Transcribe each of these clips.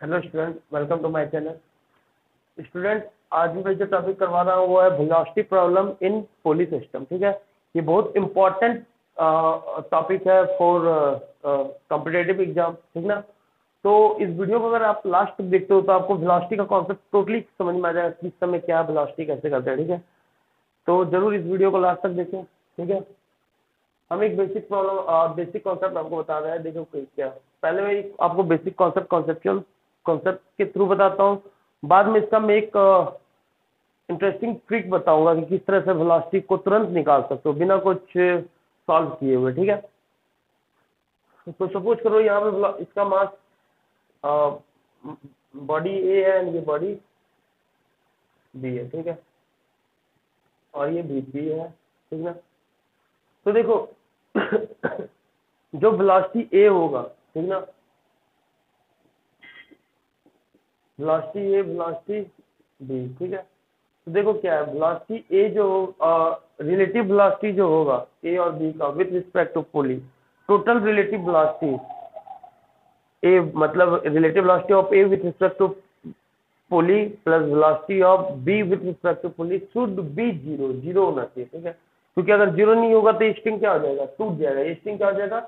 Hello student, welcome to my channel. Student, आज मैं जो टॉपिक करवा रहा हूँ वो है velocity problem in pulley system. ठीक है, ये बहुत इंपॉर्टेंट टॉपिक है फॉर कॉम्पिटेटिव एग्जाम। ठीक ना। तो इस वीडियो को अगर आप लास्ट तक देखते हो तो आपको वेलोसिटी का कॉन्सेप्ट टोटली समझ में आ जाएगा कि इस समय क्या वेलोसिटी कैसे करते हैं। ठीक है, तो जरूर इस वीडियो को लास्ट तक देखें। ठीक है, हम एक बेसिक प्रॉब्लम बेसिक कॉन्सेप्ट आपको बता रहे हैं। देखो क्या, पहले मैं आपको बेसिक कॉन्सेप्चुअल कॉन्सेप्ट के थ्रू बताता हूँ, बाद में इसका मैं एक इंटरेस्टिंग ट्रिक बताऊंगा कि किस तरह से वेलोसिटी को तुरंत निकाल सकते हो बिना कुछ सॉल्व किए हुए। ठीक है, तो सपोज करो यहाँ पे इसका मास बॉडी ए है एंड ये बॉडी बी है। ठीक है, और ये बी है। ठीक है, तो देखो जो वेलोसिटी ए होगा, ठीक ना, वेलोसिटी ए वेलोसिटी बी। ठीक है, तो देखो क्या है, वेलोसिटी ए जो रिलेटिव वेलोसिटी जो होगा ए और बी का with respect to pulley, total relative velocity A मतलब relative velocity of A with respect to pulley plus velocity of B with respect to pulley should be zero. Zero होना चाहिए। ठीक है, क्योंकि अगर जीरो नहीं होगा तो स्ट्रिंग क्या हो जाएगा, टूट जाएगा। ये स्ट्रिंग क्या हो जाएगा,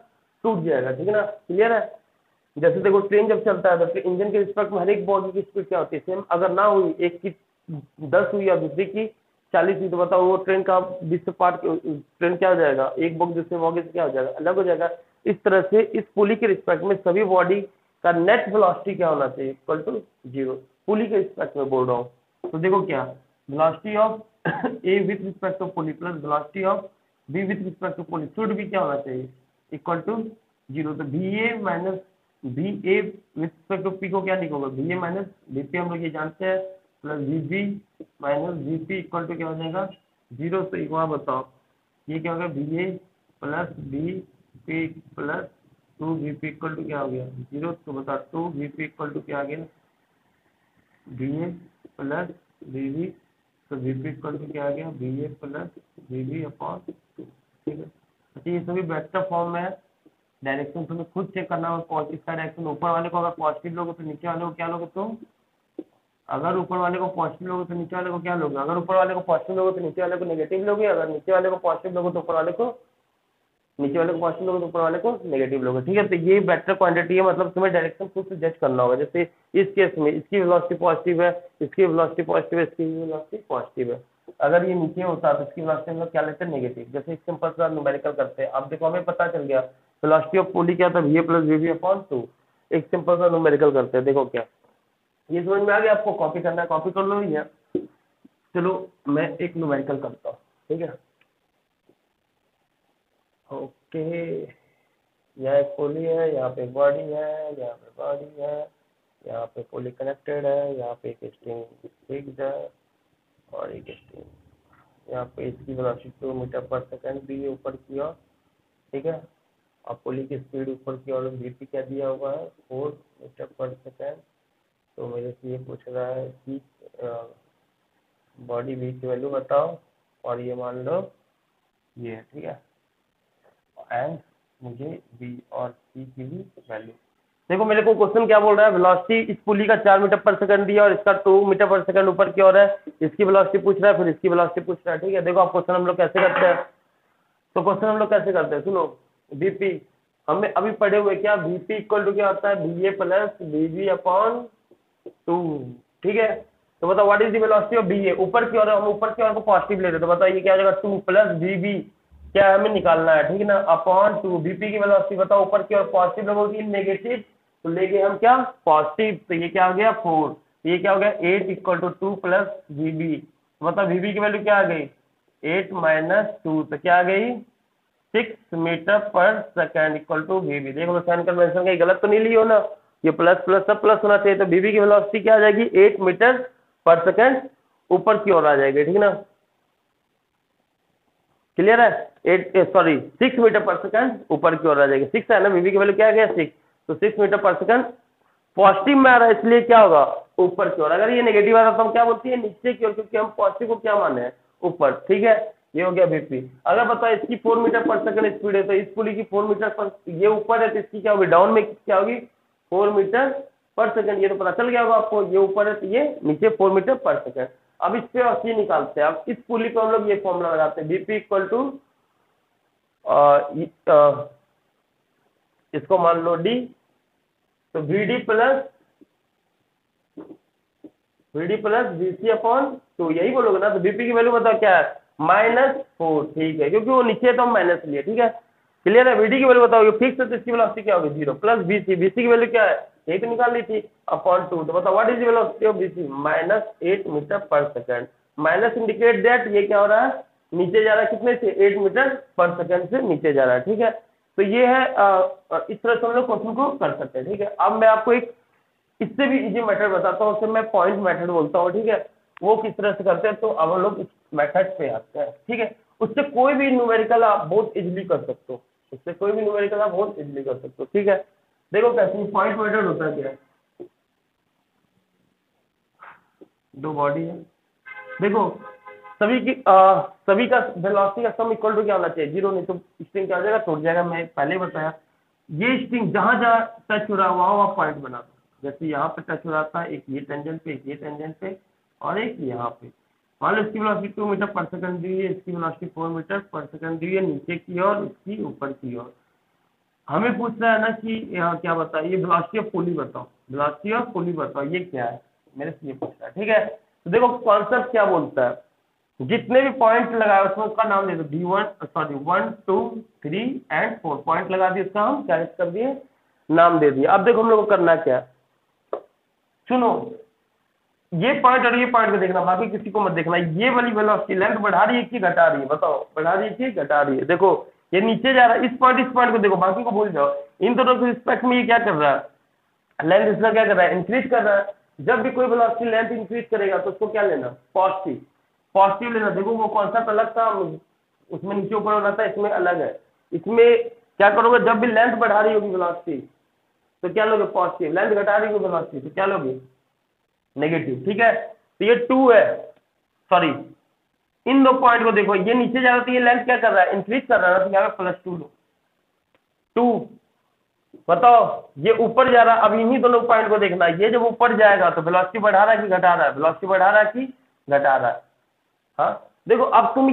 टूट जाएगा। ठीक है ना, क्लियर है। जैसे देखो ट्रेन जब चलता है तो इंजन के रिस्पेक्ट में हर एक बॉडी की स्पीड क्या होती है सेम। अगर ना हुई, एक की 10 हुई या दूसरी की 40 हुई, तो बताओ वो ट्रेन का डिस्क पार्ट ट्रेन क्या हो जाएगा, एक बॉगी दूसरे बॉगी से क्या हो जाएगा, अलग हो जाएगा। इस तरह से इस पुली के रिस्पेक्ट में सभी बॉडी का नेट वेलोसिटी क्या होना चाहिए, इक्वल टू जीरो। पुली के रिस्पेक्ट में बोल रहा हूँ। तो देखो क्या, velocity of A with respect to pulley plus velocity of B with respect to pulley should भी क्या होना चाहिए, इक्वल टू जीरो। तो B A minus B A with respect to P को क्या लिखोगे, B A minus B P, हम लोग ये जानते हैं, plus B B minus B P equal to क्या हो जाएगा, जीरो। तो एक बार बताओ, ये क्या हो गया, B A plus B P plus two B P equal to क्या हो गया, जीरो। तो बता, two B P equal to क्या आ गया, B A plus B B. तो बी पी इक्वल टू क्या आ गया, B A plus B B upon two. ठीक है, अच्छा ये सभी वेक्टर फॉर्म में है। डायरेक्शन तुम्हें खुद चेक करना होगा, इसका डायरेक्शन ऊपर वाले को अगर पॉजिटिव लोगे तो नीचे वाले को क्या लोगे तुम, अगर ऊपर वाले को पॉजिटिव लोगे तो नीचे वाले को क्या लोगे, अगर ऊपर वाले को पॉजिटिव लोगे तो नीचे वाले को नेगेटिव लोगे, अगर नीचे वाले को पॉजिटिव लोगे तो ऊपर वाले को, नीचे वाले को पॉजिटिव लोगे तो ऊपर वाले को नेगेटिव लोगे। ठीक है, तो ये वेक्टर क्वांटिटी है, मतलब तुम्हें डायरेक्शन खुद से जज करना होगा। जैसे इस केस में इसकी वेलोसिटी पॉजिटिव है, इसकी वेलोसिटी पॉजिटिव है, इसकी वेलोसिटी पॉजिटिव है। अगर ये नीचे होता तो इसकी वेलोसिटी हम लोग क्या लेते हैं, नेगेटिव। जैसे एक सिंपल सा न्यूमेरिकल करते हैं। अब देखो हमें पता चल गया वेलोसिटी ऑफ पुली क्या था, V A plus V B upon two. एक सिंपल सा न्यूमेरिकल करते हैं। देखो क्या, ये समझ में आ गया, आपको कॉपी करना है कॉपी कर लो ही है। चलो मैं एक न्यूमेरिकल करता हूँ। ठीक है, ओके, यहाँ एक पुली है, यहाँ पे बॉडी है, यहाँ पे बॉडी है, यहाँ पे पुली कनेक्टेड है, यहाँ पे एक स्ट्रिंग फिक्स्ड है और एक स्ट्रिंग। यहाँ पे इसकी वेलोसिटी 2 मीटर पर सेकंड दी है ऊपर की ओर। ठीक है, और पुली की स्पीड ऊपर की ओर वीपी क्या दिया हुआ है, 4 मीटर पर सेकंड। तो मेरे से ये पूछ रहा है कि बॉडी वी की वैल्यू बताओ, और ये मान लो ये है। ठीक है, एंड मुझे बी और सी की भी वैल्यू। देखो मेरे को क्वेश्चन क्या बोल रहा है, वेलोसिटी इस पुली का 4 मीटर पर सेकंड दिया और इसका 2 मीटर पर सेकंड ऊपर की ओर है। इसकी वेलोसिटी पूछ रहा है, फिर इसकी वेलोसिटी पूछ रहा है। ठीक है, देखो आप क्वेश्चन हम लोग कैसे करते हैं, तो क्वेश्चन हम लोग कैसे करते हैं, सुनो। बीपी हमें अभी पढ़े हुए, क्या बीपी इक्वल टू क्या होता है, B A plus B B upon two. ठीक है, तो बताओ what is the velocity of B A, ऊपर की ओर, हम ऊपर की ओर को पॉजिटिव ले रहे हैं, तो बताओ ये क्या हो जाएगा, 2 प्लस बी बी, क्या है हमें निकालना है। ठीक है ना, अपॉन टू। बीपी की वेलोसिटी बताओ, ऊपर की ओर पॉजिटिव लगोगी, नेगेटिव तो लेके हम क्या पॉजिटिव, तो ये क्या हो गया 4, ये क्या हो गया 8 equal to 2 plus B B. बताओ बीबी की वैल्यू क्या आ गई, 8 माइनस 2, तो क्या आ गई 6 मीटर पर सेकेंड इक्वल टू बीबी। देखो साइन कन्वेंशन कहीं गलत तो नहीं ली हो ना, ये प्लस प्लस सब प्लस होना चाहिए। तो बीबी की वेलोसिटी क्या आ जाएगी, 8 मीटर पर सेकेंड ऊपर की ओर आ जाएगी। ठीक है ना, क्लियर है, 6 मीटर पर सेकेंड ऊपर की ओर आ जाएगी। 6 है ना, बीबी की वैल्यू क्या आ गया 6, तो 6 मीटर पर सेकेंड पॉजिटिव में आ रहा है, इसलिए क्या होगा ऊपर की ओर। अगर ये नेगेटिव आ रहा तो हम क्या बोलते हैं, नीचे की ओर, क्योंकि हम पॉजिटिव को क्या माने हैं, ऊपर। ठीक है, ये हो गया बीपी। अगर बताओ इसकी 4 मीटर पर सेकंड स्पीड है, तो इस पुली की 4 मीटर पर, ये ऊपर है तो इसकी क्या होगी, डाउन में क्या होगी 4 मीटर पर सेकंड, ये तो पता चल गया होगा आपको, ये ऊपर है तो ये नीचे 4 मीटर पर सेकंड। अब इस पे और निकालते हैं। अब इस पुली को हम लोग ये फॉर्मूला लगाते हैं, बीपी इक्वल टू इसको मान लो डी, तो वीडी प्लस बीसी अपॉन 2, यही बोलोगे ना। तो बीपी की वैल्यू बताओ क्या है, -4, ठीक है, क्योंकि वो नीचे है तो हम माइनस लिए, ठीक है, क्लियर है। वीडी की वैल्यू बताओ, फिक्स है तो इसकी वेलोसिटी क्या होगी 0, प्लस बीसी की वैल्यू क्या है, यही तो निकाल ली थी, अपॉन 2। तो बताओ what is the velocity of BC, -8 metre पर सेकंड। माइनस इंडिकेट दैट ये क्या हो रहा है, नीचे जा रहा है, कितने से, 8 मीटर पर सेकंड से नीचे जा रहा है, ठीक है। तो ये है इस तरह से हम लोग क्वेश्चन को कर सकते हैं, ठीक है। अब मैं आपको एक इससे भी इजी मेथड बताता हूँ, उसे मैं पॉइंट मेथड बोलता हूँ, ठीक है। वो किस तरह से करते हैं, तो अब हम लोग इस मेथड पे आते हैं, ठीक है। उससे कोई भी न्यूमेरिकल आप बहुत इजीली कर सकते हो, उससे कोई भी न्यूमेरिकल आप बहुत इजीली कर सकते हो, ठीक है। देखो कैसे पॉइंट मेथड होता है, क्या है, दो बॉडी है, देखो सभी का वेलोसिटी का सम इक्वल टू क्या होना चाहिए, 0, नहीं तो स्ट्रिंग क्या हो जाएगा, टूट जाएगा। मैं पहले ही बताया, ये स्ट्रिंग जहां जहां टच हो रहा है वहां वहां पॉइंट बना दो। जैसे यहाँ पे टच हो रहा था, एक ये टेंजेंट पे, एक ये टेंजेंट पे, और एक यहाँ पे। मान लो इसकी वेलोसिटी 2 मीटर पर सेकंड दी है, इसकी वेलोसिटी 4 मीटर पर सेकंड दी है, नीचे की ओर, इसकी ऊपर की ओर। हमें पूछ रहा है ना कि यहाँ क्या बताओ, ये वेलोसिटी ऑफ पुली बताओ, वेलोसिटी ऑफ पुली बताओ, ये क्या है, मेरे से ये पूछ रहा है, ठीक है। तो देखो कॉन्सेप्ट क्या बोलता है, जितने भी पॉइंट लगाए उसमें उसका नाम दे दो, D1 2 3 एंड 4 पॉइंट लगा दिए, उसका हम क्या कर दिए, नाम दे दिए। अब देखो हम लोग को करना क्या है, सुनो, ये पॉइंट और ये पॉइंट को देखना, बाकी किसी को मत देखना। ये वाली वेलोसिटी लेंथ बढ़ा रही है कि घटा रही है, बताओ, बढ़ा रही है कि घटा रही है। देखो ये नीचे जा रहा है, इस पॉइंट को देखो, बाकी को भूल जाओ। इन दोनों के रिस्पेक्ट में ये क्या कर रहा है, लेंथ इसका क्या कर रहा है, इंक्रीज कर रहा है। जब भी कोई वेलोसिटी लेंथ इंक्रीज करेगा तो उसको क्या लेना, पॉजिटिव लेना। देखो वो कॉन्सेप्ट अलग था, उसमें नीचे ऊपर होना था, इसमें अलग है। इसमें क्या करोगे, जब भी लेंथ बढ़ा रही होगी वेलोसिटी तो क्या लोगे, पॉजिटिव, लेंथ घटा रही होगी वेलोसिटी तो क्या लोगे, नेगेटिव, ठीक है। तो ये 2 है, सॉरी, इन दो पॉइंट को देखो, ये नीचे जा रहा है तो ये लेंथ क्या कर रहा है, इंक्रीज कर रहा है, तो यहाँ पे +2 लो, 2। बताओ ये ऊपर जा रहा है, अब इन्हीं दोनों पॉइंट को देखना, ये जब ऊपर जाएगा तो वेलोसिटी बढ़ा रहा है कि घटा रहा है, वेलोसिटी बढ़ा रहा है कि घटा रहा है। हाँ देखो, अब तुम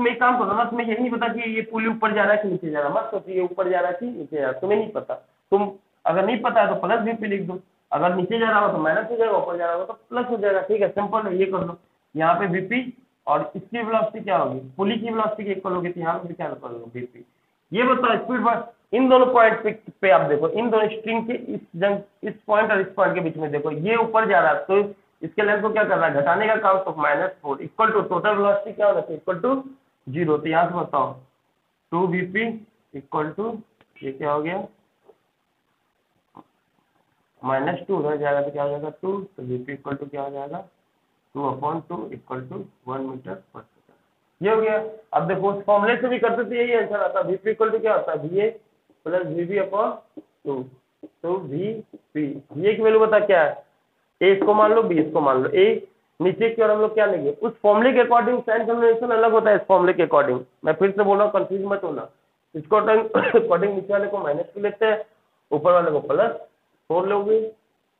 एक काम करो ना, तुम्हें यही नहीं पता कि ये पुली ऊपर जा रहा है कि नीचे जा रहा है, मत सोचो ये ऊपर जा रहा है कि नीचे जा रहा है, तुम्हें नहीं पता। तुम अगर नहीं पता है तो प्लस बीपी लिख दो, अगर नीचे जा रहा हो तो माइनस हो जाएगा, ऊपर जा रहा हो तो प्लस हो जाएगा, ठीक है, सिंपल है। ये कर लो, यहाँ पे बीपी और इसकी वेलोसिटी क्या होगी, पुली की वेलोसिटी की इक्वल होगी, तो यहाँ पे क्या कर लो, बीपी। ये बताओ स्पीड बस इन दोनों पॉइंट पे आप देखो, इन दोनों स्ट्रिंग के इस पॉइंट और इस पॉइंट के बीच में देखो, ये ऊपर जा रहा है तो इसके लेंथ को क्या कर रहा है, घटाने का काम, तो -4 इक्वल टू टोटल वेलोसिटी क्या होना चाहिए, इक्वल टू 0। तो यहाँ से बताओ 2 बीपी इक्वल टू, ये क्या हो गया, -2 उधर जाएगा तो क्या हो जाएगा 2, तो बीपी इक्वल टू क्या हो जाएगा 2/2 इक्वल टू 1 मीटर पर सेकंड। ये हो गया। अब देखो उस फॉर्मूले से भी करते तो यही आंसर आता, बीपी इक्वल टू क्या होता है, VA प्लस VB/2, तो VP, VA की वैल्यू बता क्या है, ए इसको मान लो, बी इसको मान लो, ए नीचे की ओर हम लोग क्या लेंगे, उस फॉर्मूले के अकॉर्डिंग साइन कन्वेंशन अलग होता है, इस फॉर्मूले के अकॉर्डिंग। मैं फिर से बोल रहा हूँ, कंफ्यूज मत होना। इसको अकॉर्डिंग नीचे वाले को -2 लेते हैं, ऊपर वाले को +4 लोगे,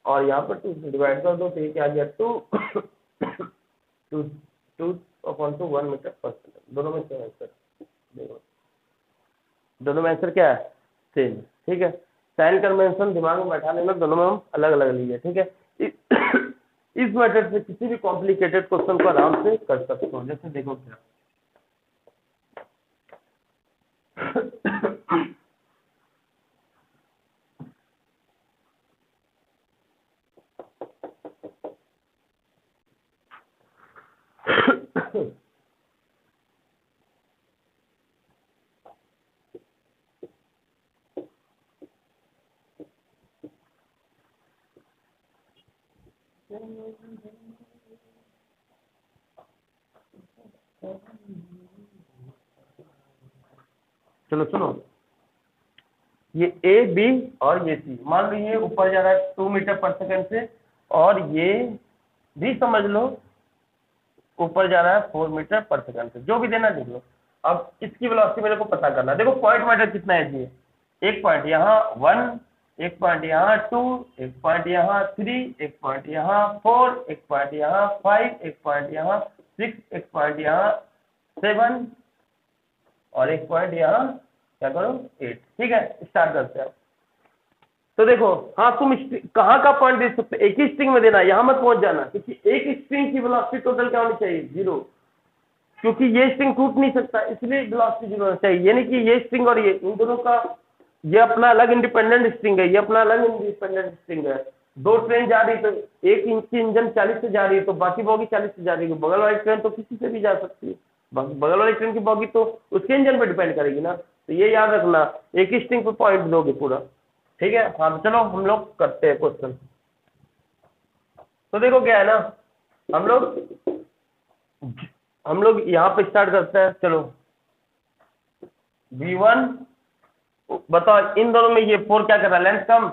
और यहाँ पर 2 से डिवाइड कर दो, तो ये क्या आ गया 2/1 मीटर पर सेकंड। दोनों में सेम आंसर, देखो दोनों में आंसर क्या है, सेम, ठीक है। साइन कन्वेंशन दिमाग में बैठा लेना, दोनों में हम अलग अलग लिए, ठीक है। इस मेथड से किसी भी कॉम्प्लिकेटेड क्वेश्चन को आराम से कर सकते हो। जैसे देखो क्या चलो सुनो, ये ए बी और ये सी, मान लो ये ऊपर जा रहा है 2 मीटर पर सेकंड से, और ये भी समझ लो ऊपर जा रहा है 4 मीटर पर सेकंड से, जो भी देना देख लो। अब इसकी वेलोसिटी मेरे को पता करना है। देखो पॉइंट मैटर कितना है जी, एक पॉइंट यहाँ 1 एक पॉइंट यहाँ 2, एक पॉइंट यहाँ 3, एक पॉइंट यहाँ 4, एक पॉइंट यहाँ 5, एक पॉइंट यहाँ 6, एक पॉइंट यहाँ 7 और एक पॉइंट यहाँ क्या करो 8। ठीक है, स्टार्ट करते हैं। तो देखो, हाँ तुम कहाँ का पॉइंट दे सकते, एक ही स्ट्रिंग में देना, यहाँ मत पहुंच जाना, क्योंकि एक स्ट्रिंग की वेलोसिटी टोटल क्या होनी चाहिए 0, क्योंकि ये स्ट्रिंग टूट नहीं सकता, इसलिए वेलोसिटी 0 होना चाहिए। यानी कि ये स्ट्रिंग और ये इन दोनों का, ये अपना अलग इंडिपेंडेंट स्ट्रिंग है, ये अपना अलग इंडिपेंडेंट स्ट्रिंग है। दो ट्रेन जा रही तो एक इंच की इंजन 40 से जा रही है तो बाकी बॉगी 40 से जा रही है, बगल वाली ट्रेन तो किसी से भी जा सकती है, बगल वाली ट्रेन की बॉगी तो उसके इंजन पर डिपेंड करेगी ना। तो ये याद रखना, एक ही स्ट्रिंग पर पॉइंट दोगे पूरा। ठीक है, हाँ तो चलो हम लोग करते हैं क्वेश्चन। तो देखो क्या है ना, हम लोग यहाँ पे स्टार्ट करते हैं। चलो V1 बताओ, इन दोनों में ये 4 क्या कर रहा है, लेंथ कम,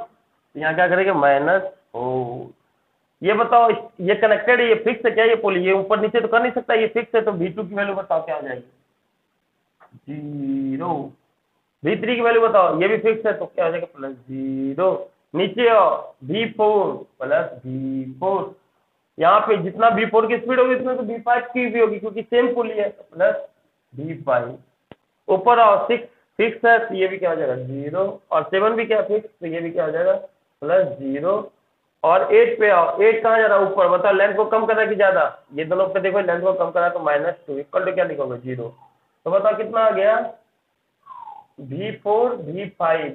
यहाँ क्या करेगा -4। ये बताओ, ये कनेक्टेड है, ये फिक्स है क्या, ये पोली ये ऊपर नीचे तो कर नहीं सकता, ये फिक्स है, तो V2 की वैल्यू बताओ क्या हो जाएगी 0। V3 की वैल्यू बताओ, ये भी फिक्स है तो क्या हो जाएगा +0। नीचे आओ, V4 +V4, यहाँ पे जितना V4 की स्पीड होगी उतना तो V5 की भी होगी, क्योंकि सेम पुली है तो +V5। ऊपर आओ, 6 फिक्स है तो ये भी क्या हो जाएगा 0, और 7 भी क्या फिक्स, तो ये भी क्या हो जाएगा +0। और 8 पे आओ, 8 कहाँ जा रहा है ऊपर, बताओ लेंथ को कम करना कि ज्यादा, ये दोनों पे देखो लेंथ को कम करना तो -2 इक्वल टू क्या लिखोगे 0। तो बताओ कितना आ गया V4 V5,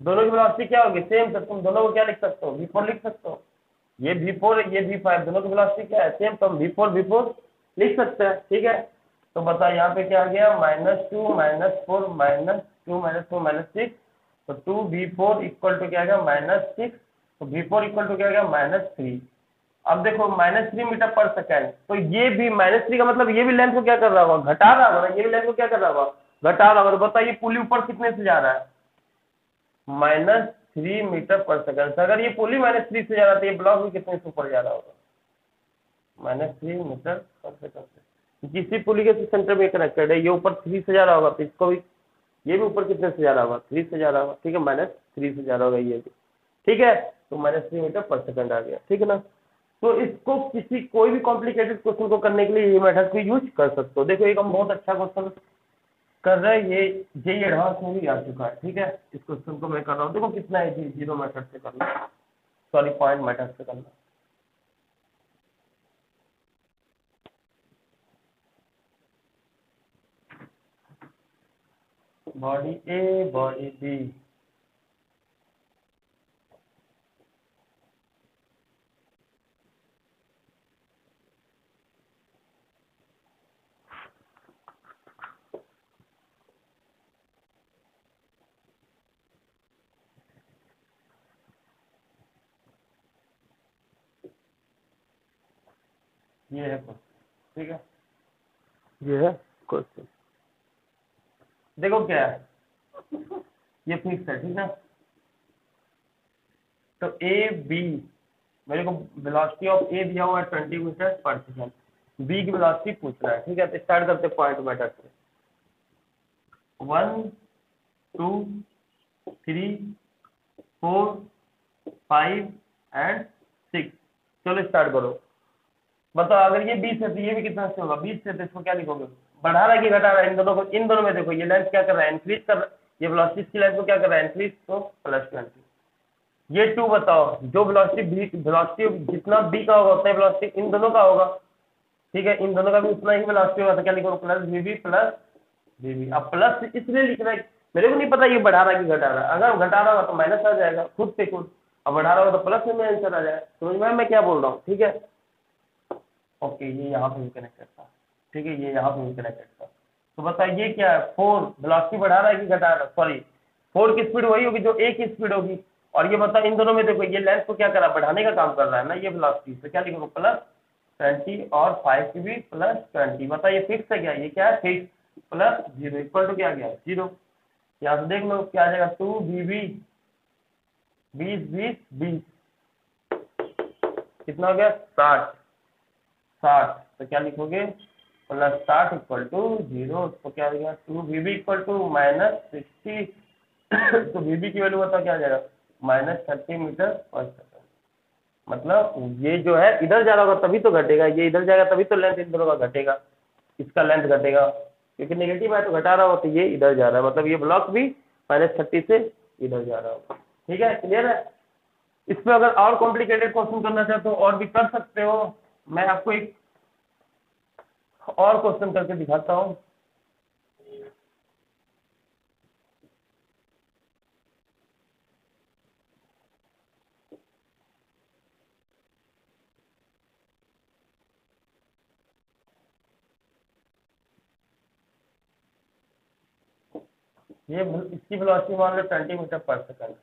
दोनों की वेलोसिटी क्या होगी सेम, तो तुम दोनों को क्या लिख सकते हो V4 लिख सकते हो, ये V4 ये V5, दोनों की वेलोसिटी क्या है सेम, तो हम V4 लिख सकते हैं। ठीक है, तो बताओ यहाँ पे क्या आ गया -2 -4 -2 -4 -6, तो 2V4 इक्वल टू क्या आ गया -6, तो V4 इक्वल टू क्या आ गया -3। अब देखो -3 मीटर पर सेकेंड, तो ये भी -3 का मतलब ये भी लेंथ को क्या कर रहा होगा घटा रहा होगा, ये भी लेंथ को क्या कर रहा होगा घटा रहा होगा। तो बताइए पुली ऊपर कितने से जा रहा है -3 मीटर पर सेकंड। अगर ये पुली -3 से जा रहा है तो ये ब्लॉक भी कितने से ऊपर जा रहा होगा -3 मीटर पर सेकंड से। किसी पुली के सेंटर में कनेक्टेड है, ये ऊपर 3 से जा रहा होगा तो इसको भी, ये भी ऊपर कितने से जा रहा होगा 3 से जा रहा होगा। ठीक है, -3 से जा रहा होगा ये भी। ठीक है, तो -3 मीटर पर सेकंड आ गया। ठीक है ना, तो इसको कोई भी कॉम्प्लिकेटेड क्वेश्चन को करने के लिए ये मेथड को यूज कर सकते हो। देखो एक हम बहुत अच्छा क्वेश्चन कर रहे हैं, ये जेईई एडवांस में भी आ चुका है। ठीक है, इस क्वेश्चन को मैं कर रहा हूँ, देखो कितना है जी, 0 मेथड से करना, सॉरी पॉइंट मेथड से करना। बॉडी ए बॉडी बी, ये है क्वेश्चन। ठीक है, ये है क्वेश्चन। देखो क्या है, ये फिक्स है ठीक है, तो ए बी, मेरे को वेलोसिटी ऑफ ए दिया हुआ है 20 मीटर पर सेकंड, बी की वेलोसिटी पूछ रहा है। ठीक है, तो स्टार्ट करते हैं पॉइंट मेथड से। 1 2 3 4 5 एंड 6, चलो स्टार्ट करो। बताओ अगर ये 20 है तो ये भी कितना से होगा 20 से, तो इसको क्या लिखोगे बढ़ा रहा है कि घटा रहा है, इन दोनों को, इन दोनों में देखो ये लेंथ क्या कर रहा है इंक्रीज कर रहा है, ये वेलोसिटी की लेंथ को क्या कर रहा है इंक्रीज, तो +20। ये 2 बताओ, जो वेलोसिटी जितना बी का होगा उतना वेलोसिटी इन दोनों का होगा। ठीक है, इन दोनों का भी उतना ही वेलोसिटी होगा, तो क्या लिखोगे +VB। अब प्लस इसलिए लिख रहा है, मेरे को नहीं पता ये बढ़ा रहा है कि घटा रहा है, अगर घटा रहा होगा तो माइनस आ जाएगा खुद से खुद, अब बढ़ा रहा होगा तो प्लस में आंसर आ जाएगा। समझ में मैं क्या बोल रहा हूँ। ठीक है, ओके, ये यहाँ पे भी कनेक्टेड था। ठीक है, ये यहाँ पे भी कनेक्टेड था। तो बताइए ये क्या है, 4 वेलोसिटी बढ़ा रहा है कि घटा रहा है, सॉरी 4 की स्पीड वही होगी जो ए की स्पीड होगी, और ये बताओ इन दोनों में देखो ये लेंथ को क्या कर रहा है बढ़ाने का काम कर रहा है ना ये वेलोसिटी, तो क्या लिखोगे +20 और 5 की भी +20। बताइए फिक्स है क्या, ये क्या है फिक्स, +0 इक्वल टू क्या गया 0। यहाँ से देख लो क्या आ जाएगा 2VB, 20 कितना हो गया 60, तो क्या लिखोगे +60 इक्वल टू 0, तो क्या हो गया 2VB इक्वल टू -60, तो VB की वैल्यू बताओ क्या आ जाएगा -30 मीटर पर सेकंड। मतलब ये जो है इधर जा रहा होगा तभी तो घटेगा, ये इधर जाएगा तभी तो लेंथ इन दोनों का घटेगा, इसका लेंथ घटेगा, क्योंकि नेगेटिव है तो घटा रहा हो, तो ये इधर जा रहा है, मतलब ये ब्लॉक भी -30 से इधर जा रहा होगा। ठीक है, क्लियर है। इसमें अगर और कॉम्प्लिकेटेड क्वेश्चन करना चाहते हो और भी कर सकते हो। मैं आपको एक और क्वेश्चन करके दिखाता हूँ। ये इसकी वेलोसिटी मान लो 20 मीटर पर सेकंड,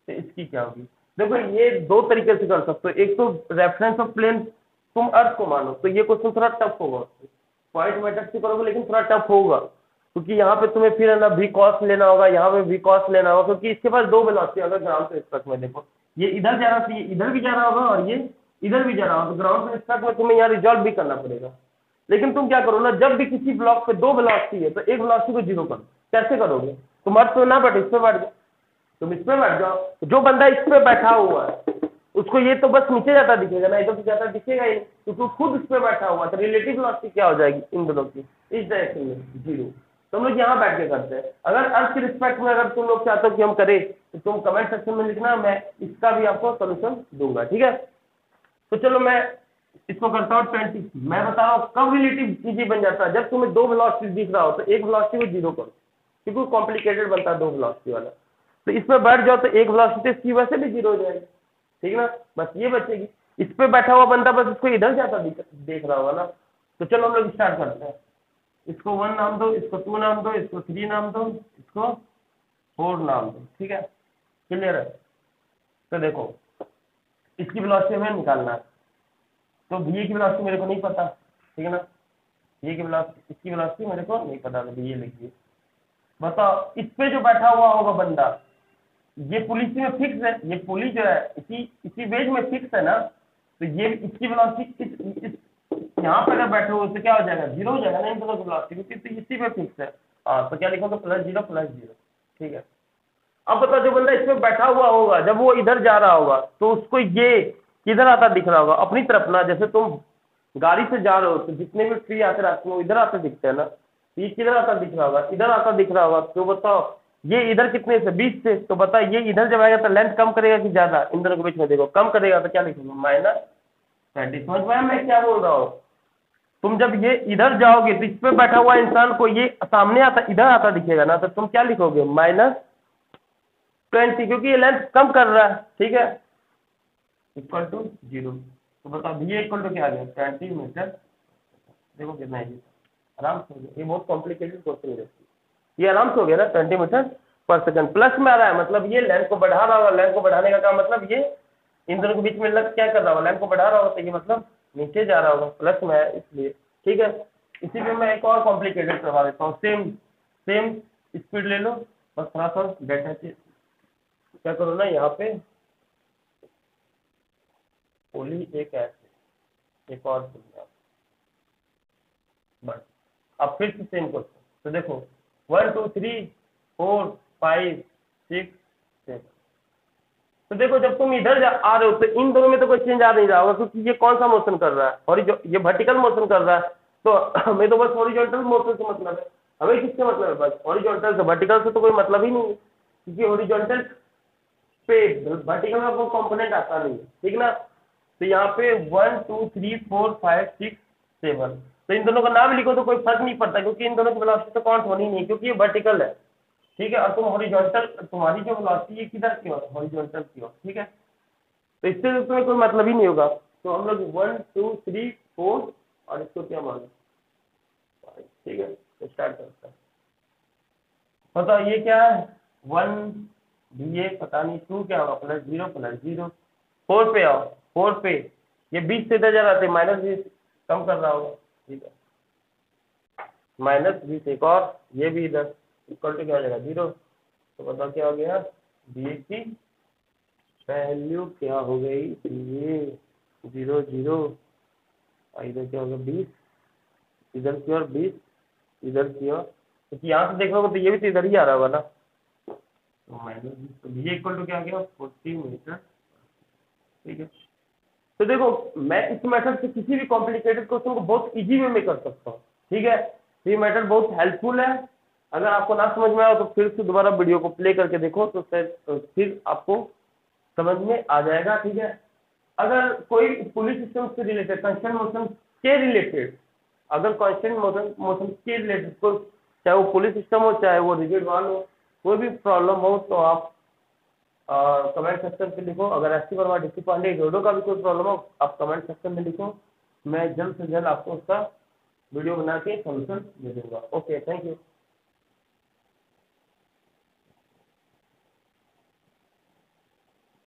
तो इसकी क्या होगी। देखो ये दो तरीके से कर सकते हो, एक तो रेफरेंस ऑफ प्लेन तुम अर्थ को मानो, तो ये क्वेश्चन थोड़ा टफ होगा, पॉइंट मेथड से करोगे लेकिन थोड़ा टफ होगा, क्योंकि यहाँ पे तुम्हें फिर है ना वी कॉस लेना होगा, यहाँ पे वी कॉस लेना होगा, क्योंकि इसके पास दो वेलोसिटी, अगर ग्राउंड पे स्ट्रक में देखो ये इधर जा रहा था, ये इधर भी जा रहा होगा और ये इधर भी जा रहा होगा, तो ग्राउंड पे स्ट्रक में तुम्हें यहाँ रिजॉल्व भी करना पड़ेगा। लेकिन तुम क्या करो ना, जब भी किसी ब्लॉक पे दो वेलोसिटी है तो एक वेलोसिटी को जीरो करो। कैसे करोगे, तुम अर्थ पे ना बैठो, इस पे बैठ जाओ, तुम इस पे बैठ जाओ, जो बंदा इस पे बैठा हुआ है उसको ये तो बस नीचे जाता दिखेगा ना, इधर से जाता दिखेगा ही नहीं, क्योंकि खुद इस पे बैठा हुआ है, तो रिलेटिव वेलोसिटी क्या हो जाएगी इन दोनों की, इस डायरेक्शन में जीरो। तो हम लोग यहाँ बैठ के करते हैं। अगर अर्थ के रिस्पेक्ट में अगर तुम लोग चाहते हो कि हम करें तो तुम कमेंट सेक्शन में लिखना, मैं इसका भी आपको सोल्यूशन दूंगा। ठीक है, तो चलो मैं इसको करता हूँ 20। मैं बता रहा हूँ कब रिलेटिव इजी बन जाता है, जब तुम्हें दो वेलोसिटी दिख रहा हो तो एक वेलोसिटी को जीरो करो, क्योंकि कॉम्प्लिकेटेड बनता है दो वेलोसिटी वाला। तो इसमें बैठ जाओ तो एक वेलोसिटी इसकी वजह से भी जीरो हो जाएगी, ठीक ना, बस ये बचेगी। इस पे बैठा हुआ बंदा बस इसको इधर जाता देख रहा होगा ना। तो चलो हम लोग स्टार्ट करते हैं। इसको 1 नाम दो, इसको 2 नाम दो, इसको 3 नाम दो, इसको 4 नाम दो। ठीक है, क्लियर है। तो देखो इसकी वेलोसिटी हमें निकालना है, तो भैया की वेलोसिटी मेरे को नहीं पता, ठीक है ना, ये की वेलोसिटी, इसकी वेलोसिटी मेरे को नहीं पता, तो ये लिखिए। बताओ इस पे जो बैठा हुआ होगा बंदा, ये पुली इसी में फिक्स है, ये पुली जो है इसी वेज में फिक्स है ना, तो ये इसकी वेलोसिटी इस यहाँ पे अगर बैठे हो तो क्या हो जाएगा, जीरो हो जाएगा ना इन दोनों की वेलोसिटी, क्योंकि इसी पे फिक्स है। हाँ, तो क्या लिखोगे, +0 +0। ठीक है, अब बताओ जो बंदा इसमें बैठा हुआ होगा जब वो इधर जा रहा होगा तो उसको ये किधर आता दिख रहा होगा, अपनी तरफ ना, जैसे तुम गाड़ी से जा रहे हो तो जितने भी ट्री आते रास्ते में इधर आते दिखते हैं ना, तो ये किधर आता दिख रहा होगा, इधर आता दिख रहा होगा। तो बताओ ये इधर कितने से, 20 से, तो बताओ ये इधर जब आएगा तो लेंथ कम करेगा कि ज्यादा, इन दोनों के बीच में देखो कम करेगा, तो क्या लिखोगे -30। समझ में मैं क्या बोल रहा हूँ। तुम जब ये इधर जाओगे तो इस पे बैठा हुआ इंसान को ये सामने आता इधर आता दिखेगा ना, तो तुम क्या लिखोगे -20, क्योंकि ये लेंथ कम कर रहा है। ठीक है, इक्वल टू 0। तो बताओ भैया इक्वल टू क्या आ गया, 20 मीटर। देखो कितना है ये, आराम से हो गया। ये बहुत कॉम्प्लिकेटेड क्वेश्चन है, ये आराम से हो गया ना, 20 मीटर पर सेकंड। प्लस में आ रहा है, मतलब ये लेंथ को बढ़ा रहा होगा, लेंथ को बढ़ाने का काम मतलब ये इन दोनों के बीच में लग क्या कर रहा होगा, लेंथ को बढ़ा रहा होगा, तो ये मतलब नीचे जा रहा होगा, प्लस में है इसलिए। ठीक है, इसी पे मैं एक और कॉम्प्लिकेटेड करवा देता हूँ। सेम स्पीड ले लो, बस थोड़ा सा डेटा क्या करो ना, यहाँ पे पुली एक ऐसे एक और पुली, बस अब फिर से सेम क्वेश्चन। तो देखो 1 2 3 4 5 6 7। तो देखो जब तुम इधर आ रहे हो तो इन दोनों में तो कोई चेंज आ नहीं रहा होगा, क्योंकि ये कौन सा मोशन कर रहा है, ये वर्टिकल मोशन कर रहा है, तो हमें तो बस हॉरिजॉन्टल मोशन से मतलब है। हमें किससे मतलब है, बस हॉरिजॉन्टल से, वर्टिकल से तो कोई मतलब ही नहीं है, क्योंकि हॉरिजॉन्टल पे वर्टिकल का कोई कॉम्पोनेंट आता नहीं है। ठीक ना, तो यहाँ पे 1 2 3 4 5 6 7, तो इन दोनों का नाम लिखो तो कोई फर्क नहीं पड़ता, क्योंकि इन दोनों की वेलोसिटी तो काउंट होनी नहीं, क्योंकि ये वर्टिकल है। ठीक है, और तुम हॉरिजॉन्टल, तुम्हारी जो वेलोसिटी है किधर की ओर, हॉरिजॉन्टल की ओर। ठीक है, तो इससे तो तुम्हें कोई मतलब ही नहीं होगा। तो हम लोग 1 2 3 4 और इसको क्या मानो, ठीक है, तो स्टार्ट करते हैं। बताओ ये क्या है, 1 ये पता नहीं, 2 क्या होगा, +0 +0। 4 पे आओ, 4 पे ये 20 से इधर जा रहा था, -20 कम कर रहा होगा। ठीक है, -20 एक और, ये भी इधर, इक्वल टू क्या हो जाएगा, 0। तो बताओ क्या हो गया, बी की वैल्यू क्या हो गई, ये 0 0, और इधर क्या होगा 20, इधर की ओर 20, इधर की ओर, क्योंकि यहाँ से देखोगे तो ये भी तो इधर ही आ रहा होगा ना, तो माइनस 20, तो ये इक्वल टू क्या आ गया 40 मीटर। ठीक है, तो देखो मैं इस मेथड से किसी भी कॉम्प्लिकेटेड क्वेश्चन को बहुत इजी वे में कर सकता हूँ। ठीक है, तो ये मेथड बहुत हेल्पफुल है। अगर आपको ना समझ में आया तो फिर से दोबारा वीडियो को प्ले करके देखो, तो फिर आपको समझ में आ जाएगा। ठीक है, अगर कोई पुलिस सिस्टम से रिलेटेड, कांस्टेंट मोशन के रिलेटेड, अगर कांस्टेंट मोशन के रिलेटेड को, चाहे वो पुलिस सिस्टम हो चाहे वो रिजिड वॉल हो, कोई भी प्रॉब्लम हो तो आप कमेंट सेक्शन पे लिखो। अगर S T Verma, DC Pandey, जोडो का भी कोई प्रॉब्लम हो आप कमेंट सेक्शन में लिखो, मैं जल्द से जल्द आपको उसका वीडियो बना के सोल्यूशन दे दूंगा। Okay, thank you.